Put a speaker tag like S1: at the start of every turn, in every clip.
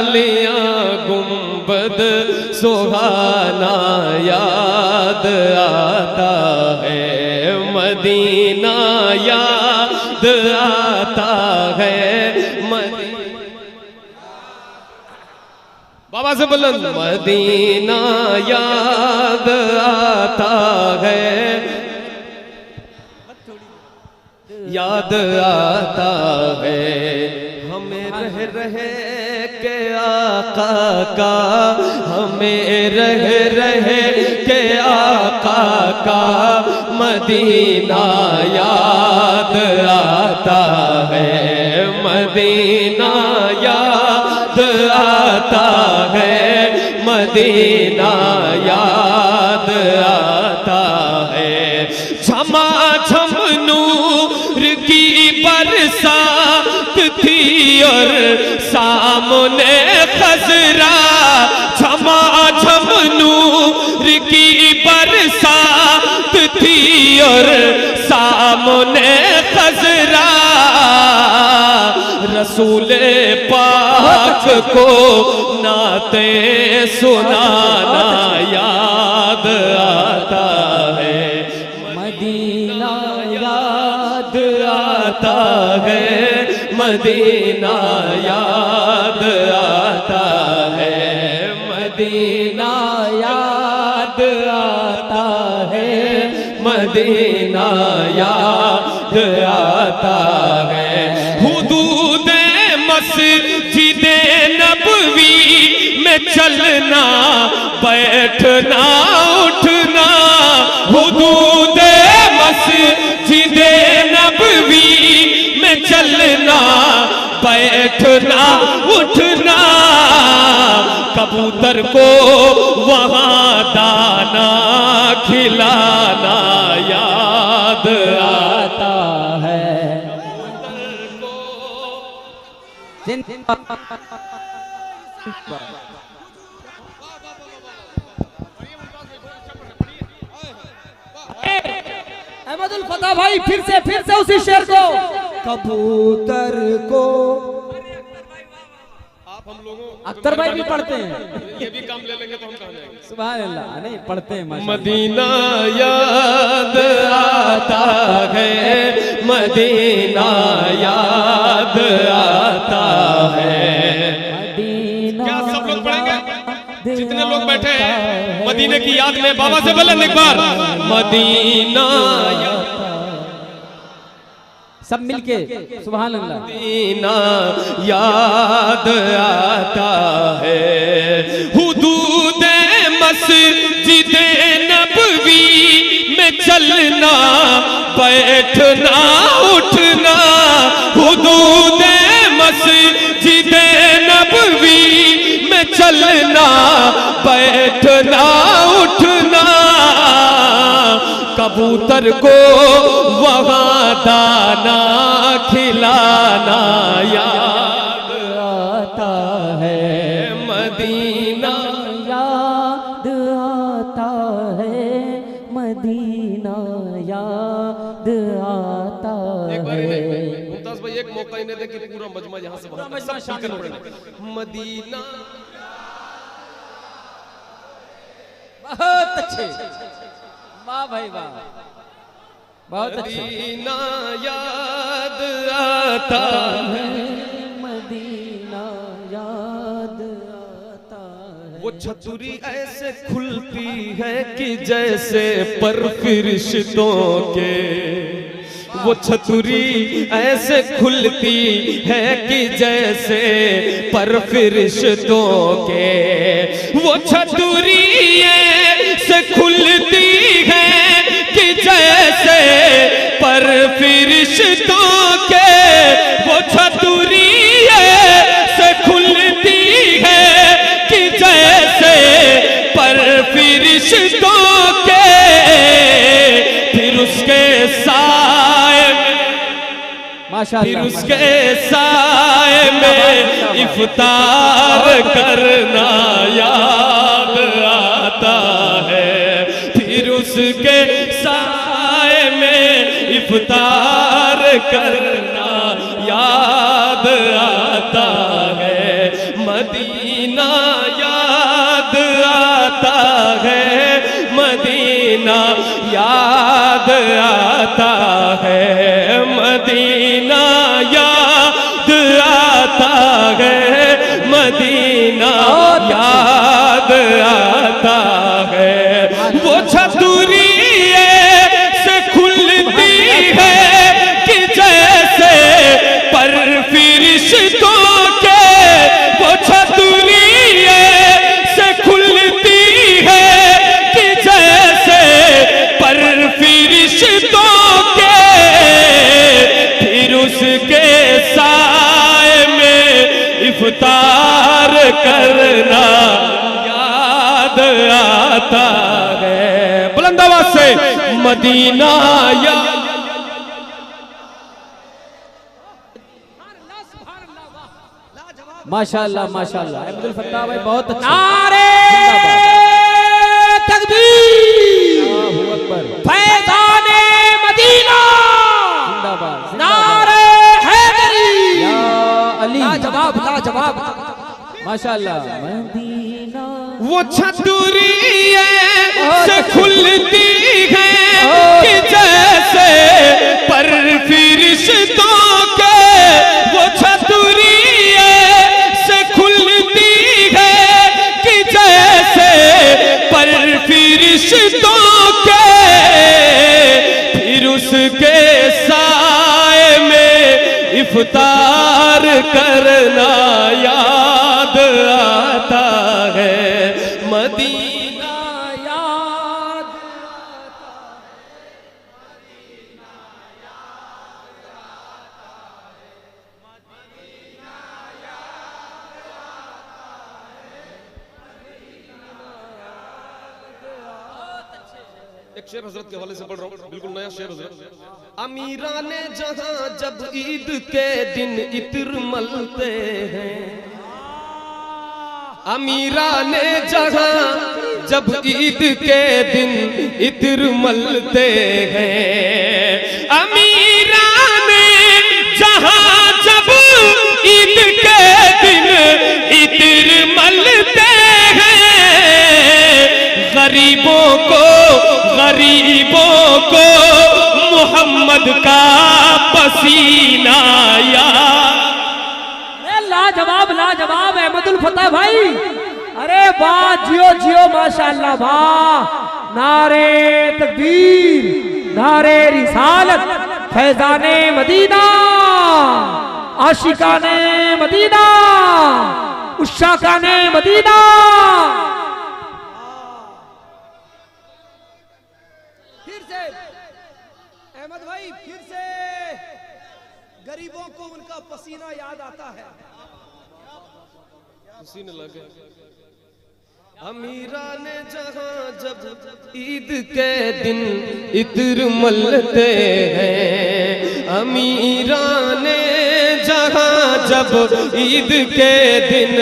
S1: जालियां गुंबद सुहाना याद आता है, मदीना याद आता है, बाबा से बुलंद मदीना याद आता है, याद आता है हमें रह के आका का, हमें रह के आका का मदीना याद आता है, मदीना याद आता है, मदीना याद आता है। झमाझम नूर की बरसात थी और सामने खजरा, झमाझम नूर की बरसात थी और सामने खजरा, रसूल पाक को नाते सुनाना याद आता है, मदीना याद आता है, मदीना याद आता है, मदीना याद आता है, मदीना याद आता है। हुदूदे मस्जिदे नबवी में चलना बैठना उठना, हुदूदे मस्जिदे नबवी में चलना बैठना उठना, कबूतर को वहाँ दाना खिलाना याद आता है।
S2: अहमदुल फता भाई फिर से उसी शेर को, कबूतर को
S1: आप हम लोगों
S2: अख्तर भाई भी पढ़ते हैं,
S1: ये भी काम ले लेंगे तो हम कहाँ जाएंगे।
S2: सुभान अल्लाह, नहीं पढ़ते हैं।
S1: मदीना याद आता है, मदीना याद आता है। क्या सब लोग पढ़ेंगे? जितने लोग बैठे हैं मदीने की याद में बाबा से बोलें एक बार, मदीना
S2: सब मिलके सुभान अल्लाह।
S1: मदीना याद आता है, हुदूदे मस्जिदे नबवी में चलना बैठना उठना, हुदूदे मस्जिदे नबवी में चलना बैठना उठना, कबूतर को वहाँ दाना खिलाना याद आता है, मदीना
S2: याद आता है, मदीना याद आता है।
S1: मुमताज भाई एक मौका इन्हें दे कि पूरा मजमा यहाँ से वहाँ सब शामिल पढ़े। मदीना
S2: बहुत अच्छे, वाह भाई वाह, बहुत अच्छे।
S1: मदीना याद आता है,
S2: मदीना याद आता है।
S1: वो छतुरी ऐसे खुलती है कि जैसे पर फरिश्तों के, वो छतुरी ऐसे खुलती है कि जैसे पर फरिश्तों के, वो छतुरी ऐसे खुलती है कि जैसे पर फरिश्तों के, वो छतुरी ऐसे खुलती है कि जैसे पर फरिश्तों के, फिर उसके साए फिर उसके साए में इफ्तार करना याद आता है, फिर उसके साए में इफ्तार करना याद आता है, मदीना याद आता है, मदीना याद आता है, मदीना याद आता है, मदीना याद आता है। वो छतुरी से खुलती है कि जैसे पर फरिश्तों के, वो छतुरी से खुलती है कि जैसे पर फरिश्तों के, फिर उसके साए में इफ्तार करना याद आता है। बुलंद आवाज से मदीना याद।
S2: माशाल्लाह माशाल्लाह अब्दुल फत्ताह भाई बहुत अच्छा। नारे तकबीर, अल्लाहू अकबर, फैज़ाने मदीना जिंदाबाद, नारे हैदरी या अली, लाजवाब लाजवाब माशाल्लाह। मदीना
S1: वो छतुरी से खुलती है कि जैसे पर फरिश्तों के, वो छतुरी खुलती है कि जैसे पर फरिश्तों के, फिर उसके साए में इफ्तार करना याद आता है, मदीना याद आता है। एक शेर हजरत के हवाले से पढ़ रहा हूँ, बिल्कुल नया शेर हजरत। अमीराने जहां जब ईद के दिन इत्र मलते हैं, अमीराने जहां जब ईद के दिन इत्र मलते हैं, अमीराने जहां जब ईद के दिन इत्र मलते हैं, गरीबों को मोहम्मद का पसीना याद।
S2: लाजवाब लाजवाब अहमदुल फत्ताह भाई, अरे वाह, जियो जियो माशाल्लाह, वाह। नारे तकबीर, नारे रिसालत, फैज़ाने मदीना, आशिकाने मदीना, उशाकाने मदीना। फिर से अहमद भाई, फिर से गरीबों को उनका पसीना याद आता है।
S1: पसीने लगे। अमीराने जहां जब ईद के दिन इत्र मलते हैं, अमीराने जहां जब ईद के दिन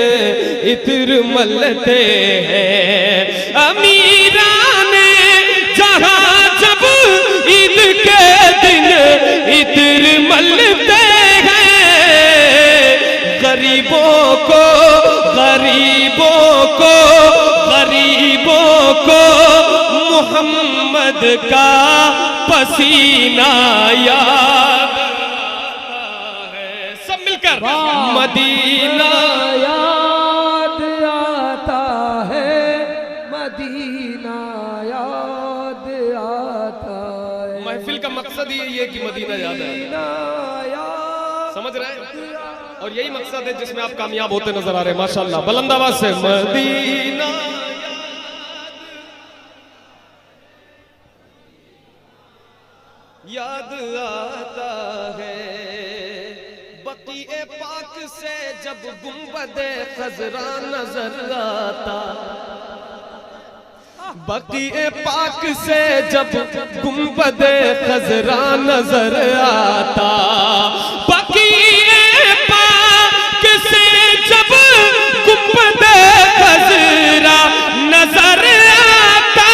S1: इत्र मलते हैं, अमीराने जहां जब ईद के दिन इत्र मलते हैं, गरीबों को मोहम्मद का पसीना याद आता है। सब मिलकर मदीना
S2: याद आता है, मदीना याद आता है।
S1: महफिल का मकसद ही ये कि मदीना याद है, समझ रहे हैं? और यही मकसद है जिसमें आप कामयाब होते नजर आ रहे हैं माशाल्लाह। बुलंद आवाज से मदीना याद आता है, बक़ीए पाक से जब गुंबदे खज़रा नजर आता, बक़ीए पाक से जब गुंबदे खज़रा नजर आता, बक़ीए पाक से जब गुंबदे खज़रा नजर आता,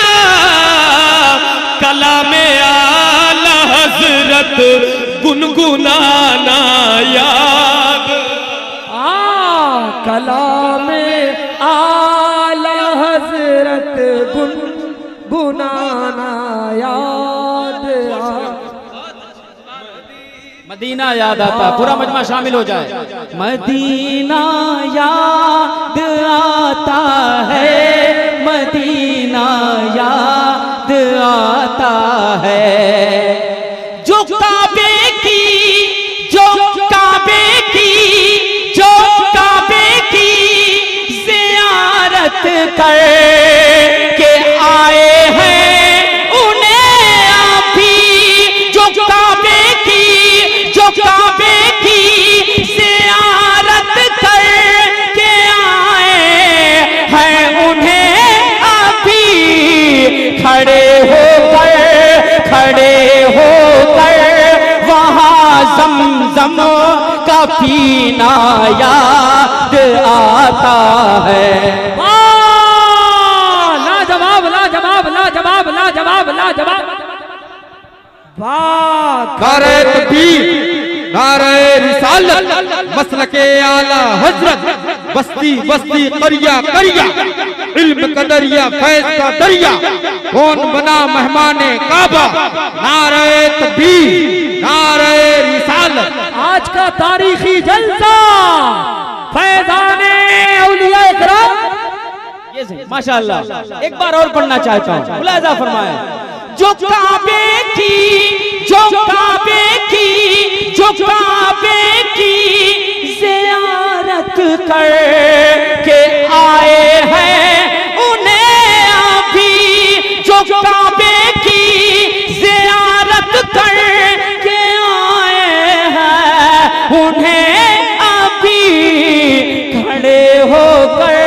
S1: कलामे आला हज़रत गुनगुनाना याद।
S2: कलाम
S3: में आला हजरत गुनगुनाना याद
S4: मदीना याद आता, पूरा मजमा शामिल हो जाए।
S3: मदीना याद आता है, मदीना याद आता है, जो काबे की, जो काबे की, जो काबे की ज़ियारत कर के आए हैं उन्हें अभी, जो काबे की, जो काबे की ज़ियारत कर के आए हैं उन्हें अभी खड़े होकर वहाँ ज़मज़म का पीना याद आता है। लाजवाब लाजवाब लाजवाब लाजवाब लाजवाब।
S5: नारे तकबीर, नारे रिसालत, मसलके आला हजरत, बस्ती बस्ती करिया करिया, इल्म का दरिया फैज़ का दरिया, कौन बना मेहमाने काबा। नारे तकबीर, नारे रिसालत।
S3: आज का तारीखी जलसा फैज़ाने औलिया इकराम।
S4: ये सही, माशाअल्लाह। एक बार और पढ़ना चाहता हूँ, मुलाहिज़ा फरमाएं।
S3: जो काबे की, जो काबे की, जो काबे की ज़ियारत कर के आए हैं उन्हें अभी, जो काबे की ज़ियारत कर के आए हैं उन्हें अभी खड़े होकर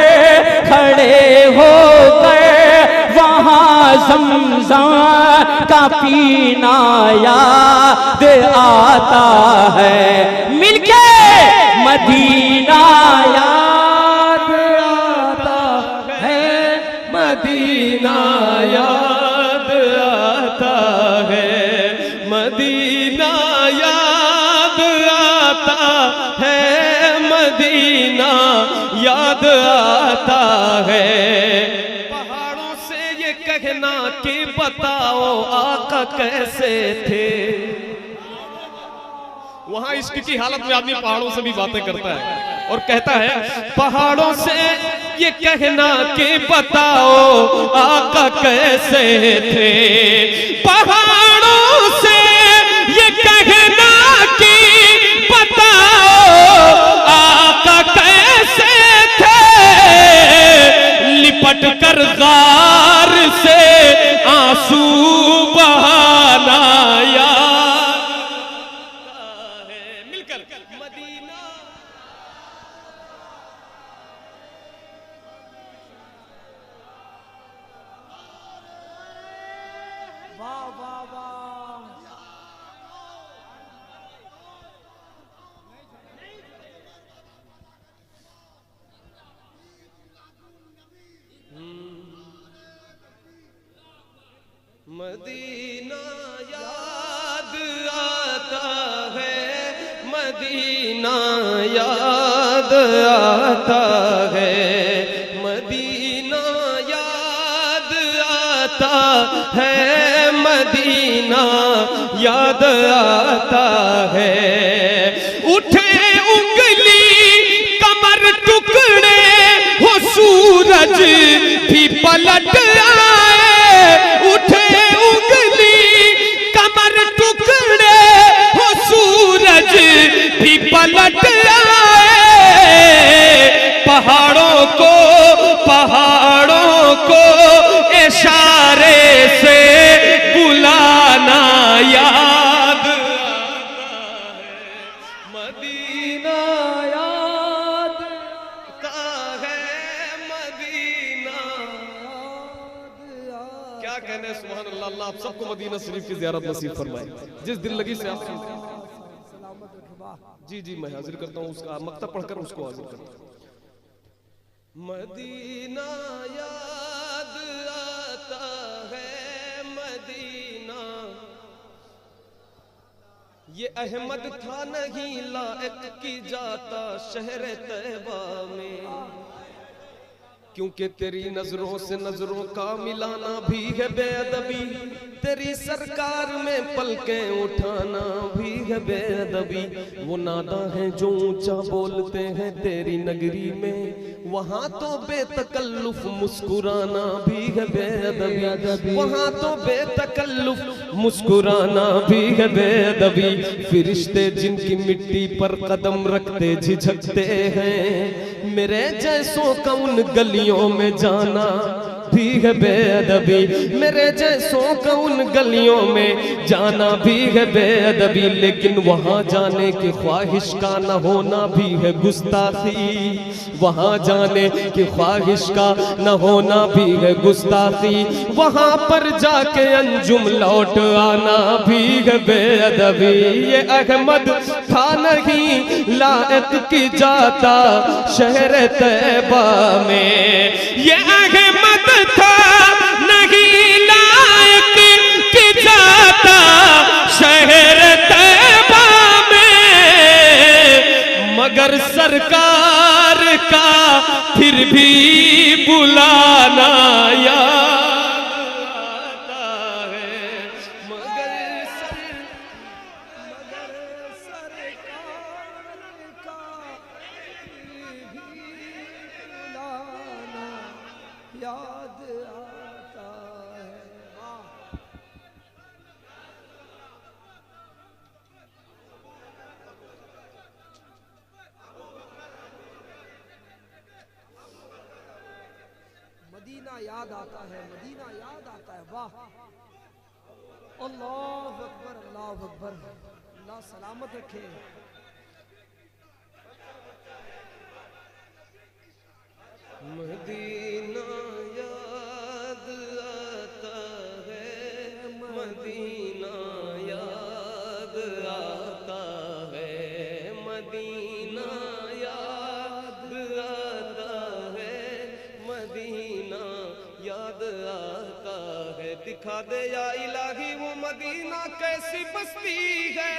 S3: वहाँ ज़मज़म का पीना याद आता है। मिलके मदीना याद आता है,
S1: मदीना याद आता है, मदीना याद आता है, मदीना याद आता है। पहाड़ों से ये कहना कि बताओ आका कैसे थे। वहां इश्क की हालत में आदमी पहाड़ों से भी बातें करता है और कहता है पहाड़ों से ये कहना कि बताओ आका कैसे थे। पहाड़ों से ये कहना कि बताओ आका कैसे थे। लिपट कर गार से आंसू बहाना याद है। मिलकर मदीना मदीना याद आता है, मदीना याद आता है, मदीना याद आता है, मदीना याद आता है। उठे उंगली कमर टुकड़े हो सूरज भी पलट आए। उठे उंगली कमर टुकड़े हो सूरज भी पलट आए। पहाड़ों को इशारे से बुलाना याद आता है। मदीना याद आता है, मदीना। क्या कहने, सुभान अल्लाह। अल्लाह आप सबको मदीना शरीफ की ज़ियारत नसीब फरमाए। जिस दिल लगी से आप जी जी मैं हाजिर करता हूँ, उसका मक्तब पढ़कर उसको हाजिर करता हूँ। मदीना याद आता है, मदीना। ये अहमद था नहीं लायक की जाता शहर तैबा में। क्योंकि तेरी नजरों से नजरों का मिलाना भी है बेअदबी, तेरी सरकार में पलकें उठाना भी है बेअदबी। वो नादा है जो ऊंचा बोलते हैं तेरी नगरी में, वहां तो बेतकल्लुफ मुस्कुराना भी है बेअदबी, वहां तो बेतकल्लुफ मुस्कुराना भी है बेअदबी। फिरिश्ते जिनकी मिट्टी पर कदम रखते झिझकते हैं, मेरे जैसों का उन गलियों में जाना भी है बेअदबी, मेरे जैसों का उन गलियों में जाना भी है बेअदबी। लेकिन वहां जाने की ख्वाहिश का न होना भी है गुस्ताखी, वहां जाने की ख्वाहिश का न होना भी है गुस्ताखी। वहां पर जाके अंजुम लौट आना भी है बेअदबी। ये अहमद था नहीं लायक की जाता शहर तैबा में, ये अहमद था नहीं लायक की जाता शहर तैबा में, मगर सरकार का फिर भी बुलाना याद आता है, मगर
S2: सरकार का भी बुलाना याद आता है। वाह। मदीना याद आता है, मदीना याद आता है। वाह, अल्लाह अकबर, अल्लाह अकबर, अल्लाह सलामत रखे।
S1: मदीना याद आता है, मदीना याद आता है, मदीना याद आता है, मदीना याद आता है। दिखा दे या इलाही वो मदीना कैसी बस्ती है,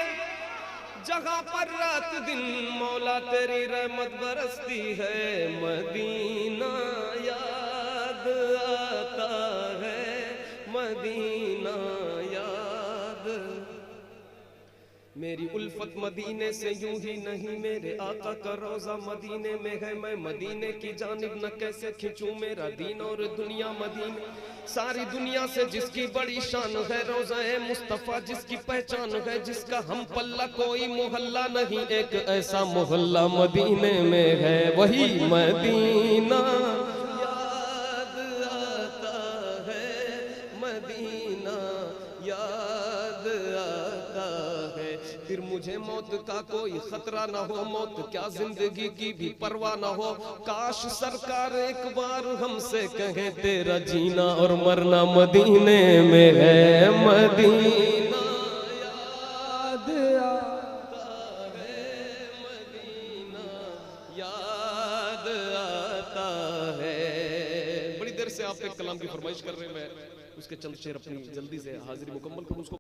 S1: जहाँ पर रात दिन मौला तेरी रहमत बरसती है। मदीना याद आता है, मदीना याद। मेरी उल्फत मदीने से यूं ही नहीं, मेरे आका का रोजा मदीने में है। मैं मदीने की जानिब न कैसे खींचूं मेरा दीन और दुनिया मदीने। सारी दुनिया से जिसकी बड़ी शान है रोजा है मुस्तफा, जिसकी पहचान है, जिसका हम पल्ला कोई मोहल्ला नहीं, एक ऐसा मोहल्ला मदीने में है, वही मदीना याद आता है, मदीना याद आता है। फिर मुझे मौत का कोई खतरा ना हो, मौत क्या जिंदगी की भी परवाह ना हो। काश सरकार एक बार हमसे कहे तेरा जीना और मरना मदीने में है। मदीना याद आता है, मदीना याद आता है। बड़ी देर से आप एक कलाम की फरमाइश कर रहे हैं, मैं उसके चंद शेर अपनी जल्दी से हाजिरी मुकम्मल करूं। उसको